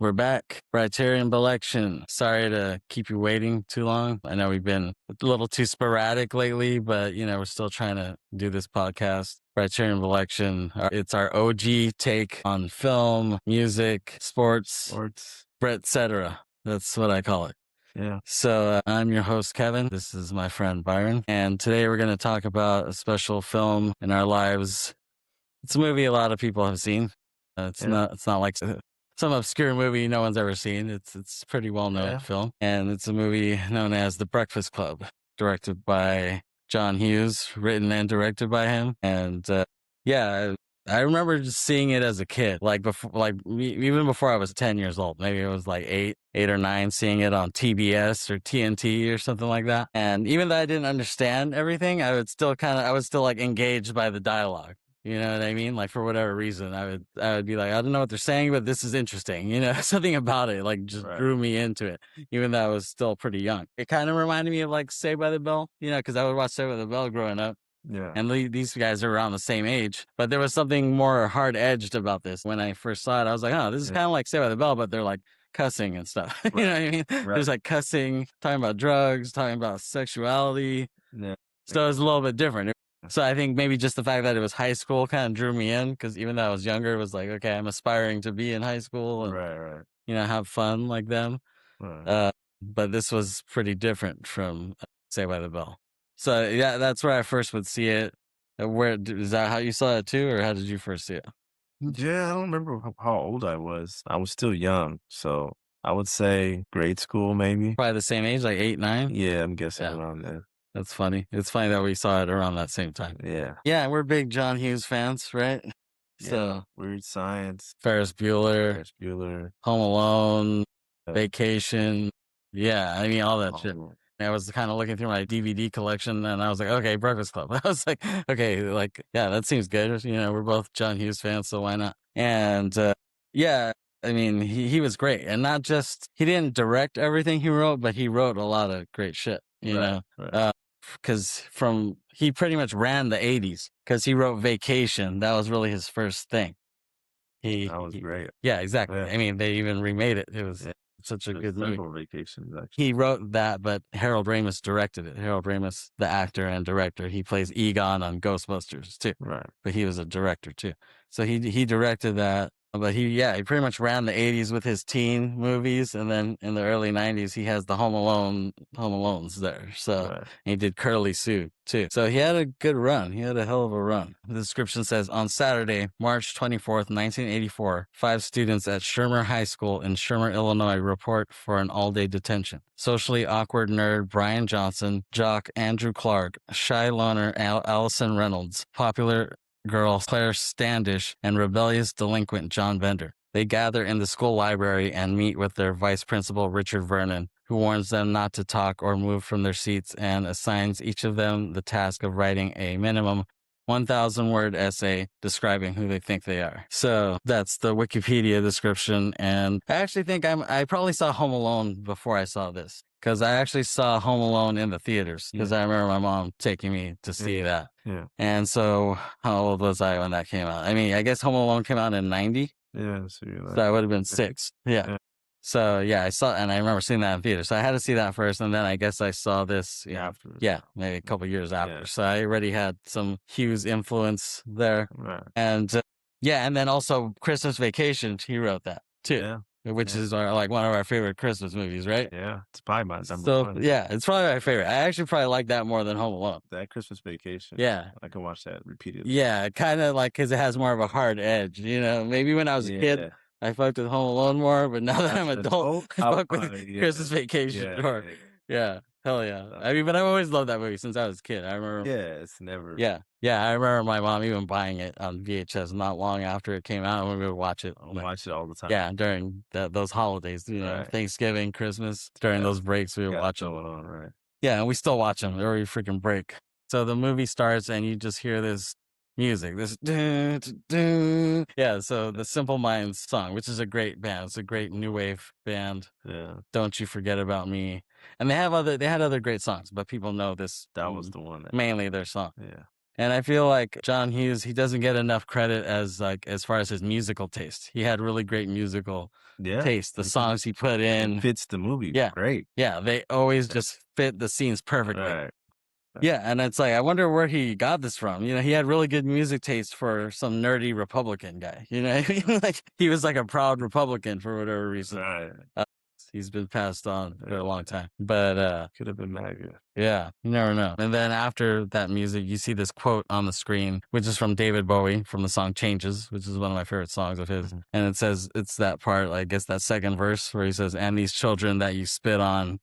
We're back. Briterion Bollection. Sorry to keep you waiting too long. I know we've been a little too sporadic lately, but we're still trying to do this podcast. Briterion Bollection. It's our OG take on film, music, sports, etc. That's what I call it. Yeah. So I'm your host, Kevin. This is my friend Byron. And today we're going to talk about a special film in our lives. It's a movie a lot of people have seen. It's not like some obscure movie no one's ever seen. It's a pretty well-known film. And it's a movie known as The Breakfast Club, directed by John Hughes, written and directed by him. And I remember just seeing it as a kid, even before I was 10 years old. Maybe it was like eight or nine, seeing it on TBS or TNT or something like that. And even though I didn't understand everything, I was still like engaged by the dialogue. You know what I mean? Like, for whatever reason, I would be like, I don't know what they're saying, but this is interesting. Something about it just drew me into it, even though I was still pretty young. It kind of reminded me of like Saved by the Bell, because I would watch Saved by the Bell growing up. Yeah. And these guys are around the same age, but there was something more hard-edged about this. When I first saw it, I was like, oh, this is kind of like Saved by the Bell, but they're like cussing and stuff. You know what I mean? There's like cussing, talking about drugs, talking about sexuality. Yeah. So it's a little bit different. So I think maybe just the fact that it was high school kind of drew me in, because even though I was younger, it was like, okay, I'm aspiring to be in high school and, have fun like them. Right. But this was pretty different from Saved by the Bell. So yeah, that's where I first would see it. Is that how you saw it too, or how did you first see it? Yeah, I don't remember how old I was. I was still young, so I would say grade school maybe. Probably the same age, like 8, 9? Yeah, I'm guessing around there. That's funny. It's funny that we saw it around that same time. Yeah. Yeah, we're big John Hughes fans, right? Yeah. So Weird Science, Ferris Bueller, Home Alone, Vacation. Yeah, I mean, all that shit. I was kind of looking through my DVD collection, and I was like, okay, Breakfast Club. I was like, okay, yeah, that seems good. We're both John Hughes fans, so why not? And yeah, I mean, he was great. And not just, he didn't direct everything he wrote, but he wrote a lot of great shit, you know? Because he pretty much ran the 80s, because he wrote Vacation. That was really his first thing. That was great. Yeah, exactly. Yeah. I mean, they even remade it. It was such a good movie. Vacations, actually. He wrote that, but Harold Ramis directed it. Harold Ramis, the actor and director, he plays Egon on Ghostbusters too. Right. But he was a director too. So he directed that. But he pretty much ran the 80s with his teen movies, and then in the early 90s he has the Home Alones there. So he did Curly Sue too. So he had a good run. He had a hell of a run. The description says, on Saturday, March 24th, 1984, 5 students at Shermer High School in Shermer, Illinois report for an all-day detention. Socially awkward nerd Brian Johnson, jock Andrew Clark, shy loner Allison Reynolds, popular girl Claire Standish, and rebellious delinquent John Bender. They gather in the school library and meet with their vice principal, Richard Vernon, who warns them not to talk or move from their seats and assigns each of them the task of writing a minimum 1,000-word essay describing who they think they are. So that's the Wikipedia description. And I actually think I probably saw Home Alone before I saw this, because I actually saw Home Alone in the theaters, because I remember my mom taking me to see that. Yeah. And so how old was I when that came out? I mean, I guess Home Alone came out in 90. Yeah. So I would have been 6. Yeah. So yeah, I saw, and I remember seeing that in theater. So I had to see that first, and then I guess I saw this after. Yeah, maybe a couple years after. Yeah. So I already had some Hughes influence there. Right. And and then also Christmas Vacation, he wrote that too. Yeah. Which is like one of our favorite Christmas movies, right? Yeah, it's probably my number one. Yeah, it's probably my favorite. I actually probably like that more than Home Alone. That Christmas Vacation. Yeah. I can watch that repeatedly. Yeah, kind of like, because it has more of a hard edge, Maybe when I was a kid, I fucked with Home Alone more, but now that I'm an adult, I fuck with Christmas Vacation. Yeah. Hell yeah. I mean, but I've always loved that movie since I was a kid. I remember. Yeah, it's never. Yeah. I remember my mom even buying it on VHS not long after it came out, and we would watch it. Watch it all the time. Yeah, during those holidays, Thanksgiving, Christmas, during those breaks, we would watch them. Right. Yeah, and we still watch them every freaking break. So the movie starts, and you just hear this music, this so the Simple Minds song, which is a great band. It's a great new wave band. Yeah. Don't You Forget About Me. And they had other great songs, but people know this. That was the one. Mainly their song. Yeah. And I feel like John Hughes, he doesn't get enough credit as as far as his musical taste. He had really great musical taste. The songs he put in, it fits the movie yeah, great. Yeah, they always just fit the scenes perfectly. Right. Yeah, and it's like I wonder where he got this from. He had really good music taste for some nerdy Republican guy. Like he was like a proud Republican for whatever reason. Right. He's been passed on for a long time, but Could have been MAGA. yeah, you never know. And then after that music, you see this quote on the screen, which is from David Bowie from the song Changes, which is one of my favorite songs of his. And it says, it's that part, I guess that second verse where he says, and these children that you spit on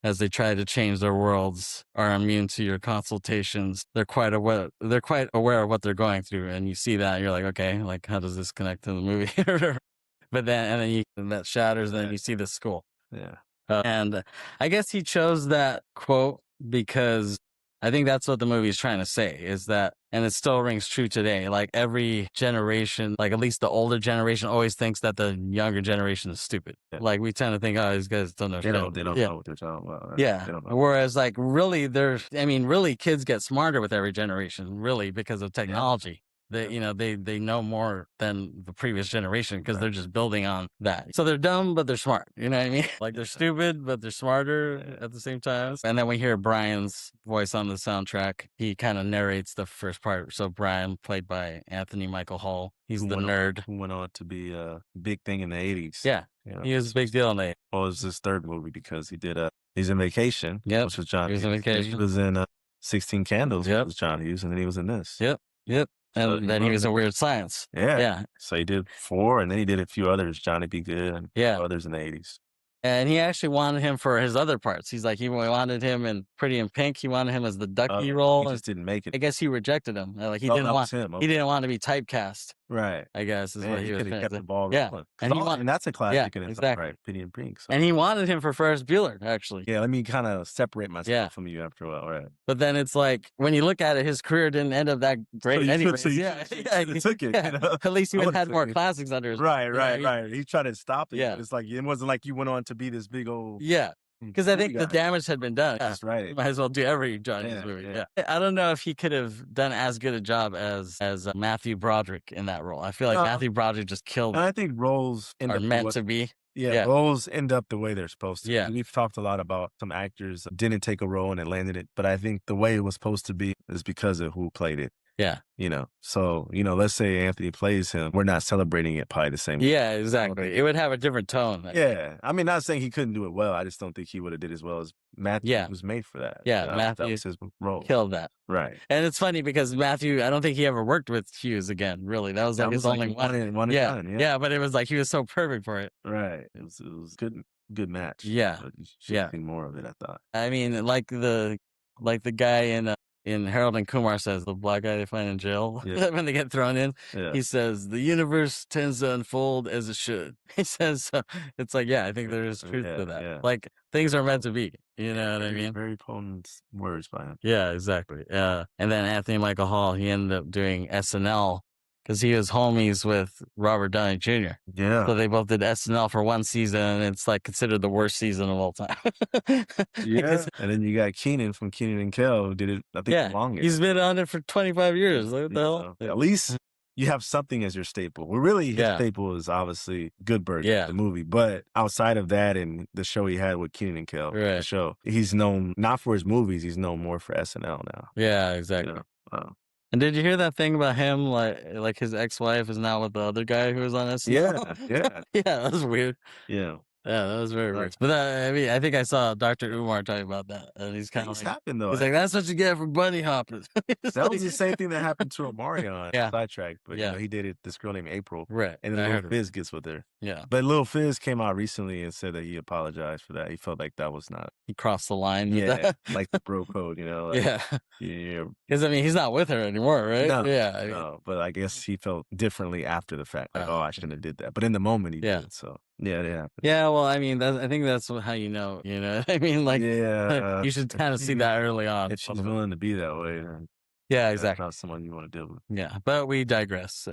as they try to change their worlds are immune to your consultations. They're quite aware of what they're going through. And you see that and you're like, okay, like how does this connect to the movie? But then that shatters, and then you see the school. Yeah. And I guess he chose that quote because I think that's what the movie is trying to say, is that, and it still rings true today. Like every generation, like at least the older generation always thinks that the younger generation is stupid. Yeah. Like we tend to think, oh, these guys don't know shit. They don't know what they're talking about. Right? Yeah. Whereas like really really kids get smarter with every generation, really, because of technology. Yeah. They know more than the previous generation because they're just building on that. So they're dumb, but they're smart. You know what I mean? Like they're stupid, but they're smarter at the same time. And then we hear Brian's voice on the soundtrack. He kind of narrates the first part. So Brian, played by Anthony Michael Hall, he's the nerd. Who went on to be a big thing in the 80s. Yeah. He was a big deal in the 80s. Well, it was his third movie because he did he's in Vacation, which was John Hughes. He was in Vacation. He was in 16 Candles, which was John Hughes, and then he was in this. Yep. And then he was in Weird Science. Yeah. So he did 4, and then he did a few others, Johnny Be Good, and others in the 80s. And he actually wanted him for his other parts. He's like, he wanted him in Pretty in Pink. He wanted him as the Ducky role. He just didn't make it. I guess he rejected him. Like he didn't want to be typecast. Right. I guess is what he was kept the ball rolling. And that's a classic in exactly. right? Pretty in Pink. So. And he wanted him for Ferris Bueller, actually. Yeah, let me kind of separate myself from you after a while, right? But then it's like, when you look at it, his career didn't end up that great anyway. He took it. At least he had more classics under his Right. He tried to stop it. Yeah. But it's like, it wasn't like you went on to be this big old... Yeah. Because I think the damage had been done. That's right. You might as well do every John Hughes movie. Yeah. I don't know if he could have done as good a job as Matthew Broderick in that role. I feel like Matthew Broderick just killed. And I think roles are meant to be. Yeah, roles end up the way they're supposed to. Yeah. We've talked a lot about some actors didn't take a role and it landed it, but I think the way it was supposed to be is because of who played it. Yeah. So, let's say Anthony plays him. We're not celebrating it probably the same way. Yeah, exactly. It would have a different tone. Yeah. I mean, not saying he couldn't do it well. I just don't think he would have did as well as Matthew was made for that. Yeah, Matthew that was his role. killed that. Right. And it's funny because Matthew, I don't think he ever worked with Hughes again, really. That was like his only one. Yeah, but it was like he was so perfect for it. Right. It was good match. Yeah. But you should see more of it, I thought. I mean, like the guy in Harold and Kumar says, the black guy they find in jail when they get thrown in, he says, the universe tends to unfold as it should. He says, it's like, I think there is truth to that. Yeah. Like, things are meant to be. You know what I mean? Very potent words by him. Yeah, exactly. And then Anthony Michael Hall, he ended up doing SNL because he was homies with Robert Downey Jr. Yeah. So they both did SNL for one season, and it's like considered the worst season of all time. Yeah. And then you got Keenan from Keenan and Kel, who did it, I think, the longest. He's been on it for 25 years. What the hell? At least you have something as your staple. Well, really, his staple is obviously Good Burger, the movie. But outside of that and the show he had with Keenan and Kel, the show, he's known not for his movies, he's known more for SNL now. Yeah, exactly. And did you hear that thing about him? Like his ex-wife is now with the other guy who was on SNL? Yeah. Yeah, that was weird. Yeah. Yeah, that was very weird. But I mean, I think I saw Dr. Umar talking about that, and he's kind of happened though. He's like, "That's what you get for bunny hoppers." That was the same thing that happened to Omarion. Sidetrack, but he dated this girl named April, right? And then Lil Fizz gets with her. Yeah, but Lil Fizz came out recently and said that he apologized for that. He felt like that was not. He crossed the line. Yeah, like the bro code, Like, yeah. Because I mean, he's not with her anymore, right? No, yeah. No, but I guess he felt differently after the fact. Like, I shouldn't have did that. But in the moment, he did. So. Yeah, it happened. Yeah, well, I mean, I think that's how you know. You know, I mean, like, you should kind of see that early on. If she's willing to be that way, then. Yeah, That's exactly. not someone you want to deal with. Yeah, but we digress.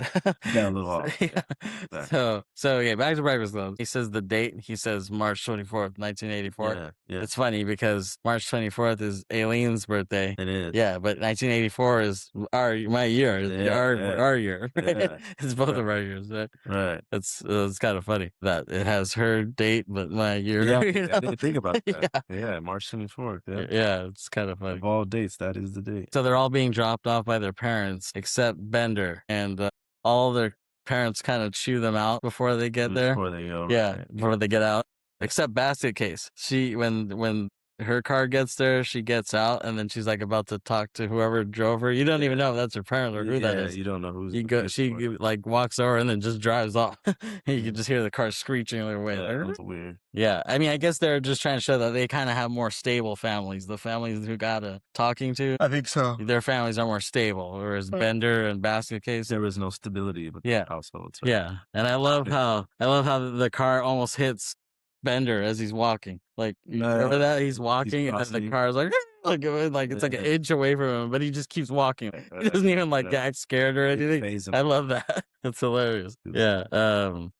Yeah, a little off. Yeah. Exactly. So yeah, back to Breakfast Club. He says the date. He says March 24th, 1984. Yeah. It's funny because March 24th is Aileen's birthday. It is. Yeah, but 1984 is my year. Our year. Yeah. It's both of our years. Right. It's kind of funny that it has her date, but my year. Yeah, You know? I didn't think about that. Yeah, March 24th. Yeah, it's kind of funny. Of all dates, that is the date. So they're all being dropped off by their parents, except Bender, and all their parents kind of chew them out before they get there. Before they go. Yeah, before they get out. Except Basket Case. She when her car gets there, she gets out, and then she's like about to talk to whoever drove her. You don't even know if that's her parent or who that is. You don't know who's. She like walks over and then just drives off. You can just hear the car screeching away. Yeah, that's weird. Yeah, I mean, I guess they're just trying to show that they kind of have more stable families. The families who got a talking to, I think so. Their families are more stable, whereas Bender and Basket Case, there was no stability with households. Right? Yeah, and I love how the car almost hits Bender as he's walking. Like, you remember that? He's walking and the car's like it's like an inch away from him, but he just keeps walking. He doesn't even like get scared or anything. I love that. It's hilarious. Yeah.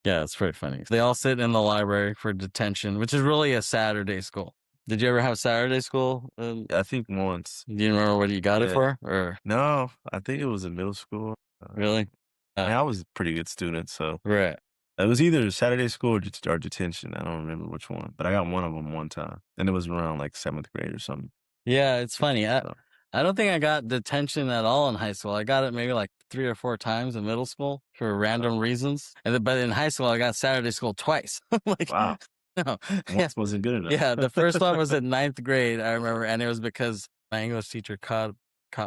Yeah, it's pretty funny. They all sit in the library for detention, which is really a Saturday school. Did you ever have Saturday school? I think once. Do you remember what you got it for? Or no, I think it was in middle school. Really? I was a pretty good student, so right. It was either Saturday school or detention. I don't remember which one, but I got one of them one time, and it was around like 7th grade or something. Yeah, it's funny. I don't think I got detention at all in high school. I got it maybe like 3 or 4 times in middle school for random reasons, but in high school I got Saturday school twice. Like, wow. No, once wasn't good enough. Yeah, the first one was in 9th grade. I remember, and it was because my English teacher caught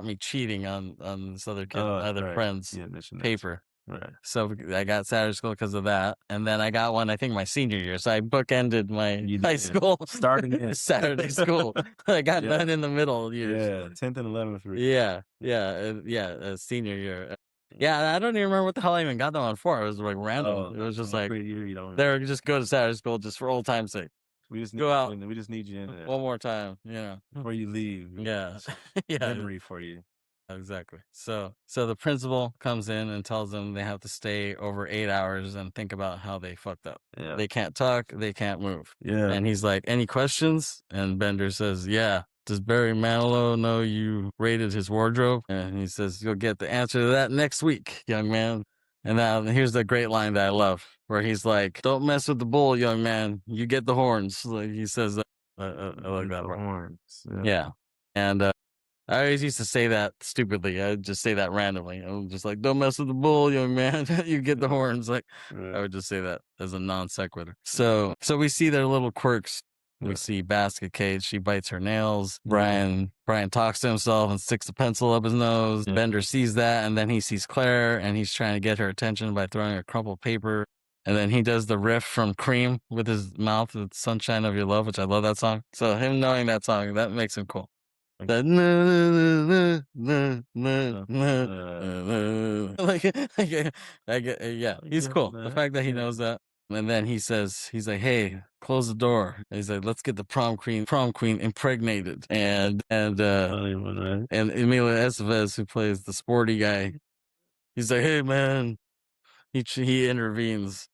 me cheating on this other kid, other friend's paper. Right. So I got Saturday school because of that. And then I got one, I think, my senior year. So I bookended my high school starting Saturday school. I got none in the middle years. Yeah, 10th and 11th. Senior year. Yeah, I don't even remember what the hell I even got that one for. It was like random. It was just like, they were just go to Saturday school just for old time's sake. We just go out. We just need you in there. One more time, before you leave. Yeah. Memory for you. Exactly. So the principal comes in and tells them they have to stay over 8 hours and think about how they fucked up. Yeah. They can't talk. They can't move. Yeah. And he's like, any questions? And Bender says, yeah. Does Barry Manilow know you raided his wardrobe? And he says, you'll get the answer to that next week, young man. And now here's the great line that I love, where he's like, don't mess with the bull, young man. You get the horns. Like he says, I like that part. Horns. Yeah. And I always used to say that stupidly. I'd just say that randomly. I'm just like, don't mess with the bull, young man. You get the horns. Like, I would just say that as a non sequitur. So we see their little quirks. We see Basket Case. She bites her nails. Brian talks to himself and sticks a pencil up his nose. Bender sees that, and then he sees Claire, and he's trying to get her attention by throwing a crumpled paper. And then he does the riff from Cream with his mouth, with Sunshine of Your Love, which I love that song. So him knowing that song, that makes him cool. That he's cool. The fact that he knows that. And then he says, he's like, hey, close the door. And he's like, let's get the prom queen impregnated. And Emilio Estevez, who plays the sporty guy, he's like, hey man, he intervenes.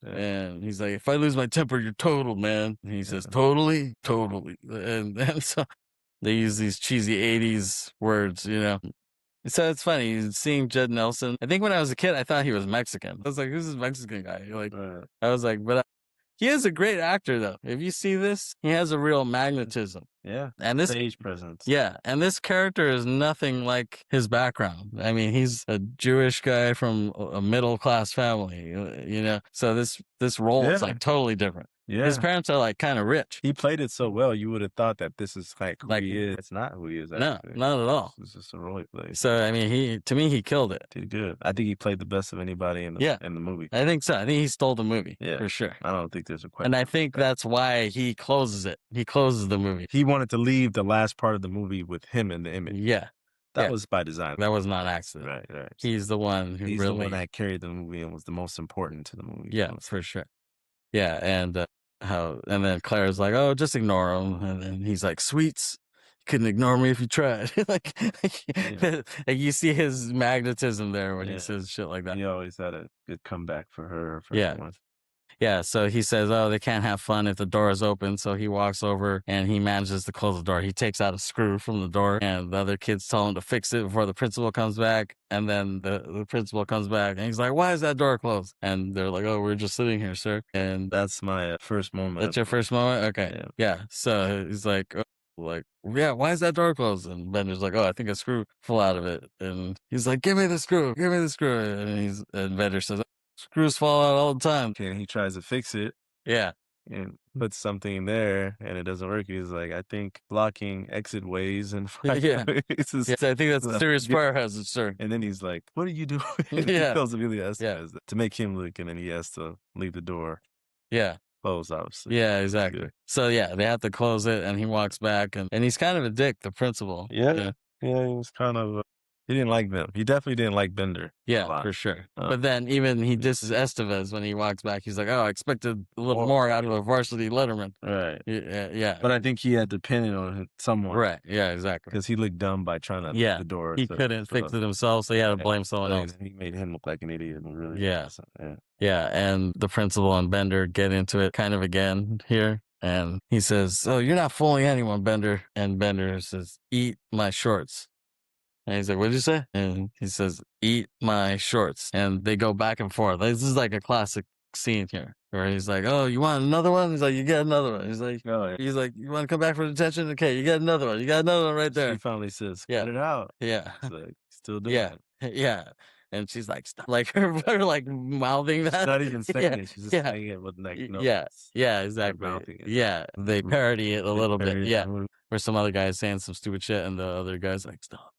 And he's like, if I lose my temper, you're total, man. And he says, totally. And so they use these cheesy 80s words, So it's funny seeing Judd Nelson. I think when I was a kid, I thought he was Mexican. I was like, who's this Mexican guy? I was like, but he is a great actor, though. If you see this, he has a real magnetism. Yeah. And this stage presence. Yeah. And this character is nothing like his background. I mean, he's a Jewish guy from a middle class family, So this role is like totally different. Yeah. His parents are like kind of rich. He played it so well, you would have thought that this is like who he is. It's not who he is. Actually. No, not at all. It's just a role he plays. So, I mean, he killed it. Did good. I think he played the best of anybody in the movie. I think so. I think he stole the movie. Yeah. For sure. I don't think there's a question. And I think that's why he closes it. He closes the movie. He wanted to leave the last part of the movie with him in the image. Yeah. That was by design. That was not accident. Right. He's the one who He's the one that carried the movie and was the most important to the movie. Yeah, for sure. Yeah, and then Claire's like, oh, just ignore him. And then he's like, sweets. couldn't ignore me if you tried. like you see his magnetism there when he says shit like that. He always had a good comeback for her. Yeah, so he says, oh, they can't have fun if the door is open. So he walks over and he manages to close the door. He takes out a screw from the door, and the other kids tell him to fix it before the principal comes back. And then the principal comes back and he's like, why is that door closed? And they're like, oh, we're just sitting here, sir. And that's my first moment. That's your first moment? Okay. Yeah. So he's like, yeah, why is that door closed? And Bender's like, oh, I think a screw fell out of it. And he's like, give me the screw. And Bender says, screws fall out all the time. And he tries to fix it. Yeah. And puts something there and it doesn't work. He's like, I think blocking exit ways and ways is, yes, I think that's a serious fire hazard, sir. And then he's like, what are you doing? He tells him he has to make him look, and then he has to leave the door. Yeah. Closed, obviously. Yeah, exactly. So they have to close it, and he walks back, and he's kind of a dick, the principal. Yeah, he was kind of he didn't like them. He definitely didn't like Bender. Yeah, for sure. But then even he disses Estevez when he walks back. He's like, oh, I expected a little more out of a varsity letterman. Right. Yeah. But I think he had depended on someone. Right. Yeah, exactly. Because he looked dumb by trying to the door. He couldn't fix it himself, so he had to blame someone else. He made him look like an idiot. Really. Yeah. Yeah, and the principal and Bender get into it kind of again here. And he says, oh, you're not fooling anyone, Bender. And Bender says, eat my shorts. And he's like, what did you say? And he says, eat my shorts. And they go back and forth. This is like a classic scene here where he's like, oh, you want another one? He's like, you get another one. He's like, you want to come back for detention? Okay, you got another one. You got another one right there. He finally says, cut it out. Yeah. He's like, still doing it. Yeah. And she's like, stop. Like her like mouthing that. She's not even saying it. She's just saying it with like notes. Yeah, exactly. Yeah. They parody it a little bit. Yeah. Where some other guy's saying some stupid shit and the other guy's like, stop.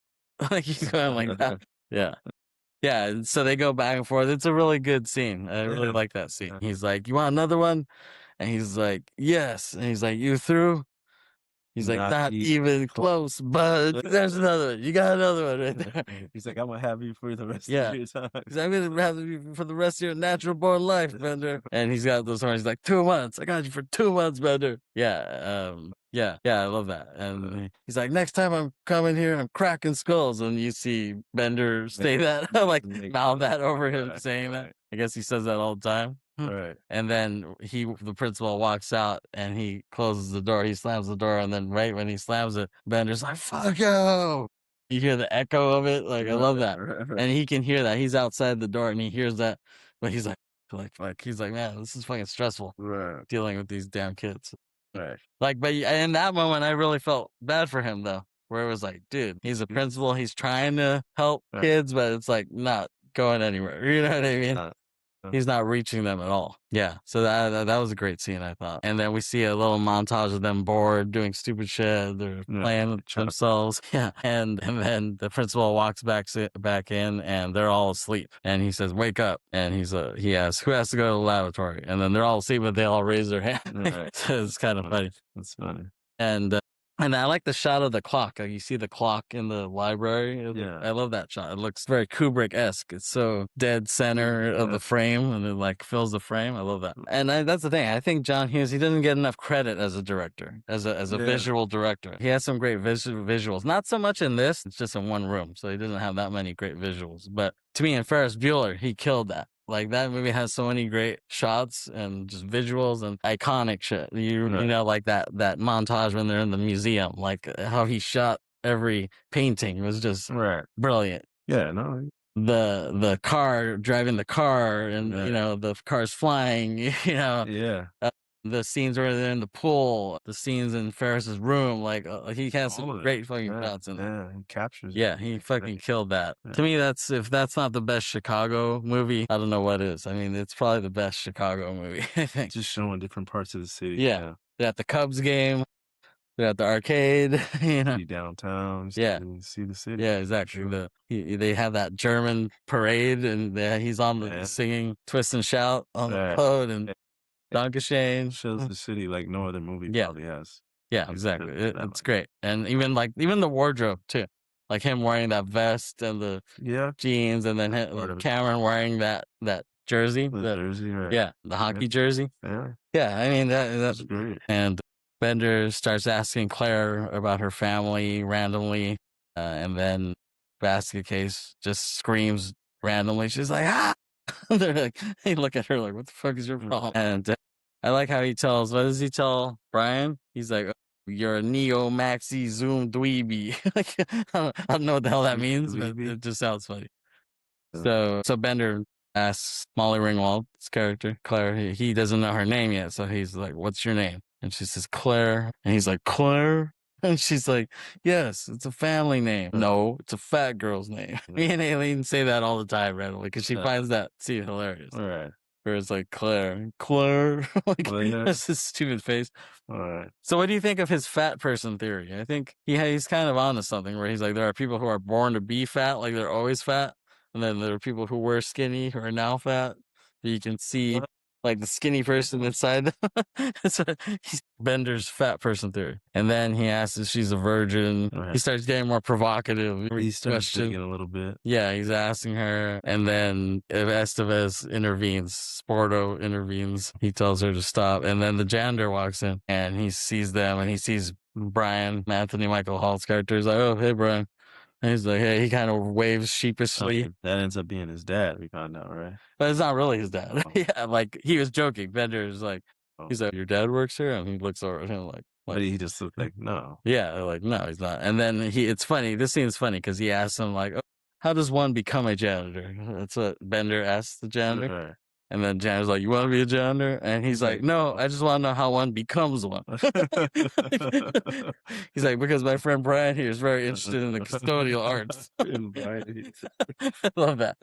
Like he's going like that. Yeah. So they go back and forth. It's a really good scene. I really like that scene. He's like, you want another one? And he's like, yes. And he's like, you through? He's like, not even close, but there's another one. You got another one right there. He's like, I'm going to have you for the rest of your time. He's like, I'm going to have you for the rest of your natural born life, Bender. And he's got those horns. He's like, 2 months. I got you for 2 months, Bender. Yeah, I love that. And he's like, next time I'm coming here, I'm cracking skulls. And you see Bender say that, like mouth that over him saying that. I guess he says that all the time. Right. And then the principal walks out and he closes the door. He slams the door. And then right when he slams it, Bender's like, fuck you. You hear the echo of it. Like, I love that. And he can hear that. He's outside the door and he hears that. But he's like, he's like, man, this is fucking stressful. Right. Dealing with these damn kids. Right. Like, but in that moment, I really felt bad for him though, where it was like, dude, he's a principal. He's trying to help kids, but it's like not going anywhere. You know what I mean? He's not reaching them at all. Yeah. So that was a great scene, I thought. And then we see a little montage of them bored, doing stupid shit. They're playing with themselves. Yeah. And then the principal walks back in and they're all asleep. And he says, wake up. And he asks, who has to go to the lavatory? And then they're all asleep, but they all raise their hand. Right. So it's kind of funny. That's funny. And I like the shot of the clock. Like you see the clock in the library. I love that shot. It looks very Kubrick-esque. It's so dead center of the frame, and it like fills the frame. I love that. And that's the thing. I think John Hughes, he doesn't get enough credit as a director, as a visual director. He has some great visuals. Not so much in this. It's just in one room, so he doesn't have that many great visuals. But to me, in Ferris Bueller, he killed that. Like that movie has so many great shots and just visuals and iconic shit. You know, like that montage when they're in the museum, like how he shot every painting was just brilliant. Yeah, no. The car driving the car and you know the car's flying. You know, the scenes where they're in the pool, the scenes in Ferris's room, like he has some great fucking shots in there. Yeah, he captures. Yeah, he fucking killed that. To me, if that's not the best Chicago movie, I don't know what is. I mean, it's probably the best Chicago movie. I think. Just showing different parts of the city. Yeah. They're at the Cubs game. They're at the arcade. You know, see downtown. See the city. Yeah, exactly. Sure. They have that German parade, and he's on the singing "Twist and Shout" on the road and. Dankeschön. Shows the city like no other movie probably has. Yeah, exactly. It's great. And even the wardrobe too. Like him wearing that vest and the jeans, and then Cameron wearing that jersey. The jersey, right. Yeah, the hockey jersey. Yeah. Yeah, I mean that's great. And Bender starts asking Claire about her family randomly, and then Basket Case just screams randomly. She's like, ah! They're like, they look at her like, what the fuck is your problem? And I like how he tells, what does he tell Brian? He's like, you're a neo maxi zoom dweeby. Like, I don't know what the hell that means, but it just sounds funny. So Bender asks Molly Ringwald's character, Claire, he doesn't know her name yet. So he's like, what's your name? And she says, Claire. And he's like, Claire? And she's like, yes, it's a family name. No, it's a fat girl's name. Me and Aileen say that all the time randomly because she finds that scene hilarious. All right. Where it's like, Claire, like, that's his stupid face. All right. So what do you think of his fat person theory? I think he's kind of onto something where he's like, there are people who are born to be fat, like they're always fat. And then there are people who were skinny who are now fat. But you can see like the skinny person inside. So he's Bender's fat person theory. And then he asks if she's a virgin. Right. He starts getting more provocative. He starts digging a little bit. Yeah, he's asking her. And then Estevez intervenes. Sporto intervenes. He tells her to stop. And then the janitor walks in and he sees them and he sees Brian, Anthony Michael Hall's character. He's like, oh, hey, Brian. And he's like, hey, he kind of waves sheepishly. That ends up being his dad, we found out, right? But it's not really his dad. Oh. Yeah, like, he was joking. Bender's like, he's like, your dad works here? And he looks over at him like but he just looks like, no. Yeah, like, no, he's not. And then it's funny. This scene's funny because he asks him, like, oh, how does one become a janitor? That's what Bender asks the janitor. Sure. And then janitor's like, you want to be a janitor? And he's like, no, I just want to know how one becomes one. He's like, because my friend Brian here is very interested in the custodial arts. I love that.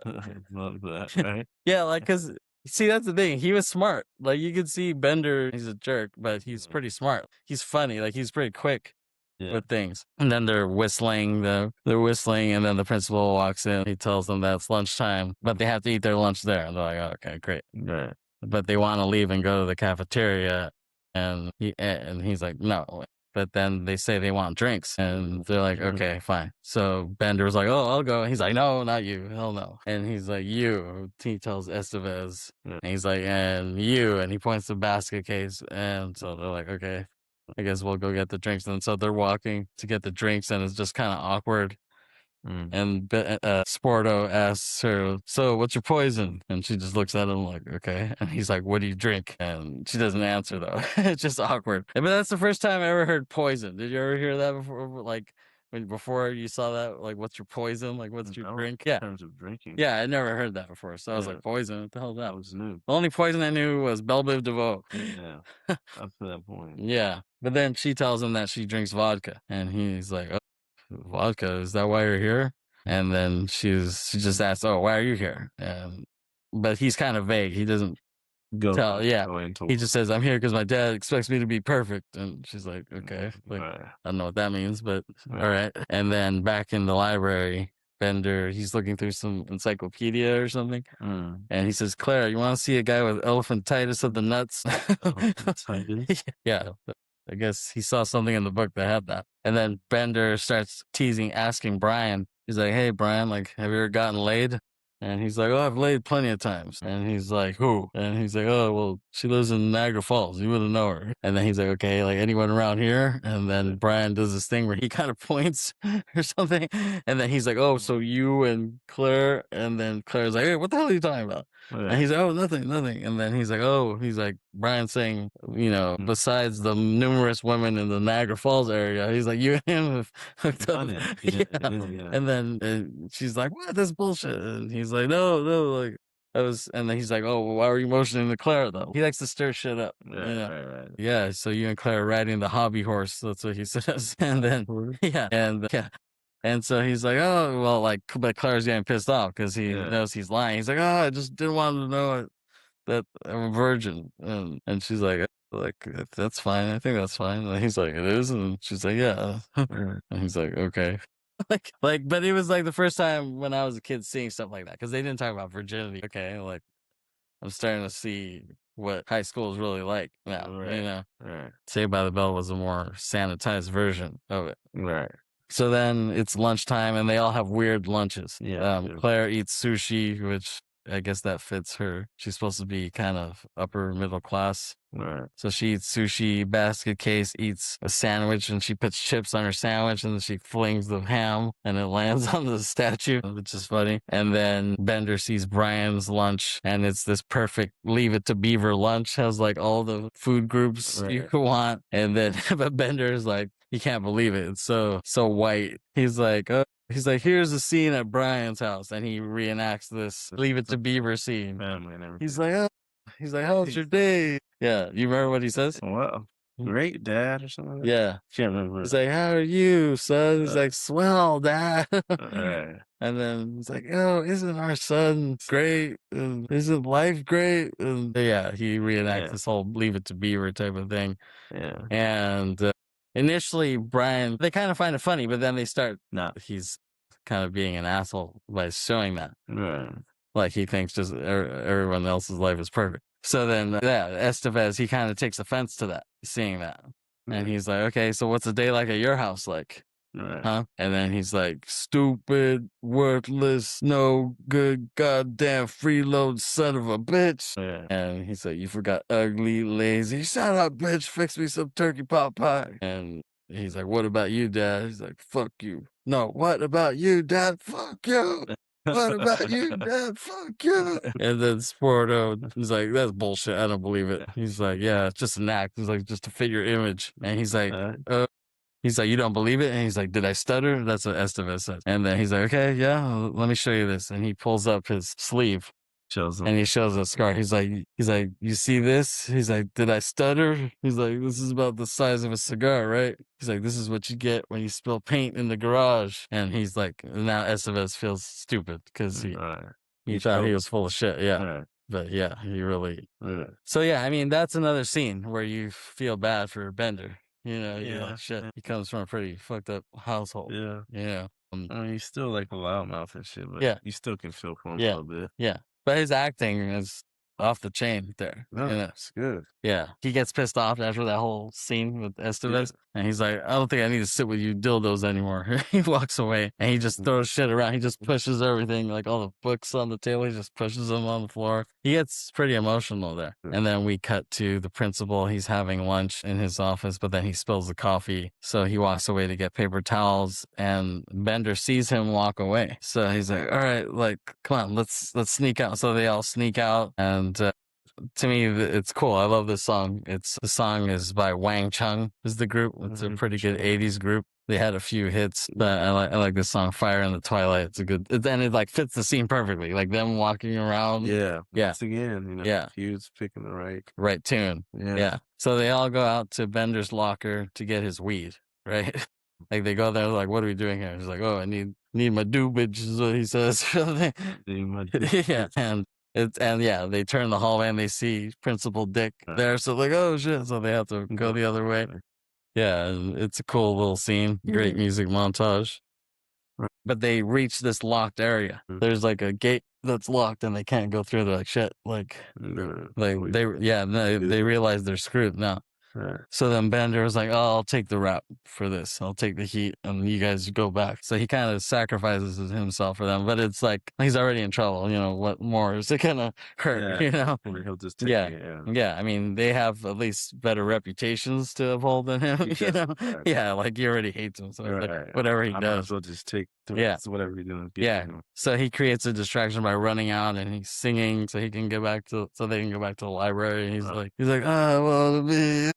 Love that, right? Yeah, like, because, see, that's the thing. He was smart. Like, you could see Bender, he's a jerk, but he's pretty smart. He's funny. Like, he's pretty quick. Yeah. With things. And then they're whistling, and then the principal walks in. He tells them that it's lunchtime, but they have to eat their lunch there. And they're like, oh, okay, great. Right. But they want to leave and go to the cafeteria. And he's like, no. But then they say they want drinks. And they're like, okay, fine. So Bender was like, oh, I'll go. And he's like, no, not you. Hell no. And he's like, you. He tells Estevez. Yeah. And he's like, and you. And he points to Basket Case. And so they're like, okay, I guess we'll go get the drinks. And so they're walking to get the drinks, and it's just kind of awkward. And Sporto asks her, so what's your poison? And she just looks at him like, okay. And he's like, what do you drink? And she doesn't answer, though. It's just awkward. But that's the first time I ever heard poison. Did you ever hear that before? Like, before you saw that, like, what's your poison? Like, what's your drink? Yeah. In terms of drinking. Yeah, I never heard that before. So I was like, poison? What the hell is that? That was new. The only poison I knew was Belle Biv DeVoe. Yeah, up to that point. Yeah. But then she tells him that she drinks vodka. And he's like, oh, vodka? Is that why you're here? And then she just asks, oh, why are you here? But he's kind of vague. He doesn't tell. Yeah. He just says, I'm here because my dad expects me to be perfect. And she's like, okay. Like, I don't know what that means, but all right. And then back in the library, Bender, he's looking through some encyclopedia or something. And he says, Claire, you want to see a guy with elephantitis of the nuts? Yeah. I guess he saw something in the book that had that. And then Bender starts asking Brian. He's like, hey, Brian, like, have you ever gotten laid? And he's like, oh, I've laid plenty of times. And he's like, who? And he's like, oh, well, she lives in Niagara Falls. You wouldn't know her. And then he's like, okay, like anyone around here? And then Brian does this thing where he kind of points or something. And then he's like, oh, so you and Claire? And then Claire's like, hey, what the hell are you talking about? And he's like, oh, nothing. And then he's like, Brian's saying, besides the numerous women in the Niagara Falls area, he's like, you and him have hooked up. Yeah. And then she's like, what? That's bullshit. And he's like, no, like, and then he's like, oh, well, why were you motioning to Claire, though? He likes to stir shit up. Right. Yeah, so you and Claire are riding the hobby horse. That's what he says. And then, and so he's like, oh, well, like, but Claire's getting pissed off because he knows he's lying. He's like, oh, I just didn't want to know that I'm a virgin. And she's like, that's fine. I think that's fine. And he's like, it is? And she's like, yeah. And he's like, okay. But it was like the first time when I was a kid seeing stuff like that because they didn't talk about virginity. Okay, like, I'm starting to see what high school is really like now. Right. Saved by the Bell was a more sanitized version of it. Right. So then it's lunchtime, and they all have weird lunches. Yeah. Claire eats sushi, which I guess that fits her. She's supposed to be kind of upper middle class. Right. So she eats sushi, basket case, eats a sandwich, and she puts chips on her sandwich, and then she flings the ham, and it lands on the statue, which is funny. And then Bender sees Brian's lunch, and it's this perfect Leave It to Beaver lunch, has like all the food groups you could want. And then, but Bender is like, he can't believe it. It's so white. He's like, here's a scene at Brian's house, and he reenacts this Leave It to Beaver scene. He's like, how was your day? Yeah, you remember what he says? Well, great, Dad, or something like that? Yeah. Can't remember. He's like, how are you, son? He's like, swell, Dad. And then he's like, oh, isn't our son great? And isn't life great? And yeah, he reenacts this whole Leave It to Beaver type of thing. Yeah. And initially, Brian, they kind of find it funny, but then they start, he's kind of being an asshole by showing that. Right. Like he thinks just everyone else's life is perfect. So then, Estevez, he kind of takes offense to that, seeing that. And he's like, okay, so what's a day like at your house like? Right. Huh? And then he's like, stupid, worthless, no good, goddamn freeload son of a bitch. Yeah. And he's like, you forgot ugly, lazy, shut up, bitch, fix me some turkey pot pie. And he's like, what about you, Dad? He's like, fuck you. No, what about you, Dad? Fuck you. What about you, Dad? Fuck you. And then Sporto, he's like, that's bullshit. I don't believe it. He's like, yeah, it's just an act. He's like, just to fit your image. And he's like, you don't believe it? And he's like, did I stutter? That's what Estevez says. And then he's like, okay, yeah, let me show you this. And he pulls up his sleeve. Shows him. And he shows a scar. He's like, you see this? He's like, did I stutter? He's like, this is about the size of a cigar, right? He's like, this is what you get when you spill paint in the garage. And he's like, now Estevez feels stupid because he thought he was full of shit. Yeah. Right. But yeah, he really. So yeah, I mean, that's another scene where you feel bad for Bender. You know, you're like, shit, he comes from a pretty fucked up household. Yeah. Yeah. I mean, he's still like a loudmouth and shit, but you still can feel for him a little bit. Yeah. But his acting is off the chain there. No, it's good. Yeah. He gets pissed off after that whole scene with Estevez. And he's like, I don't think I need to sit with you dildos anymore. He walks away and he just throws shit around. He just pushes everything, like all the books on the table. He just pushes them on the floor. He gets pretty emotional there. And then we cut to the principal. He's having lunch in his office, but then he spills the coffee. So he walks away to get paper towels and Bender sees him walk away. So he's like, all right, like, come on, let's sneak out. So they all sneak out and, to me, it's cool. I love this song. The song is by Wang Chung, is the group. It's a pretty good 80s group. They had a few hits, but I like this song, Fire in the Twilight. It's a good, then it like fits the scene perfectly. Like them walking around. Yeah. Once again, Hughes picking the right tune. Yeah. So they all go out to Bender's locker to get his weed, right? Like they go there, like, what are we doing here? He's like, oh, I need my doobage, is what he says. Yeah. And they turn the hallway and they see Principal Dick there. So like, oh shit. So they have to go the other way. Yeah. And it's a cool little scene. Great music montage. But they reach this locked area. There's like a gate that's locked and they can't go through. They're like, shit. They realize they're screwed now. So then Bender was like, oh, I'll take the rap for this. I'll take the heat and you guys go back. So he kind of sacrifices himself for them, but it's like, he's already in trouble. You know, what more is it going to hurt, you know? He'll just take it, Yeah. I mean, they have at least better reputations to uphold than him, you know? Yeah, like he already hates him. So like, whatever he does. We'll just take whatever he's doing. So he creates a distraction by running out and he's singing so they can go back to the library. And he's like, I want to be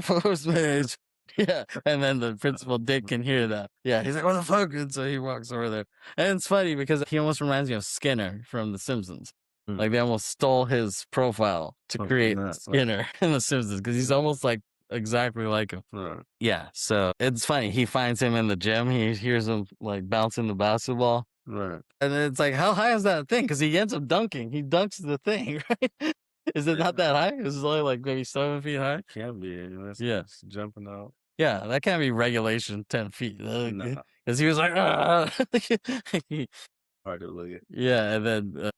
first page. Yeah. And then the Principal Dick can hear that. Yeah. He's like, what the fuck? And so he walks over there. And it's funny because he almost reminds me of Skinner from The Simpsons. Like they almost stole his profile to create Skinner in The Simpsons because he's almost like exactly like him. Yeah. So it's funny. He finds him in the gym. He hears him like bouncing the basketball. Right. And it's like, how high is that thing? Because he ends up dunking. He dunks the thing, right? Is it not that high? Is it only like maybe 7 feet high? Can't be. It's jumping out. Yeah, that can't be regulation 10 feet. Because he was like, ah. Hard to look at. Yeah, and then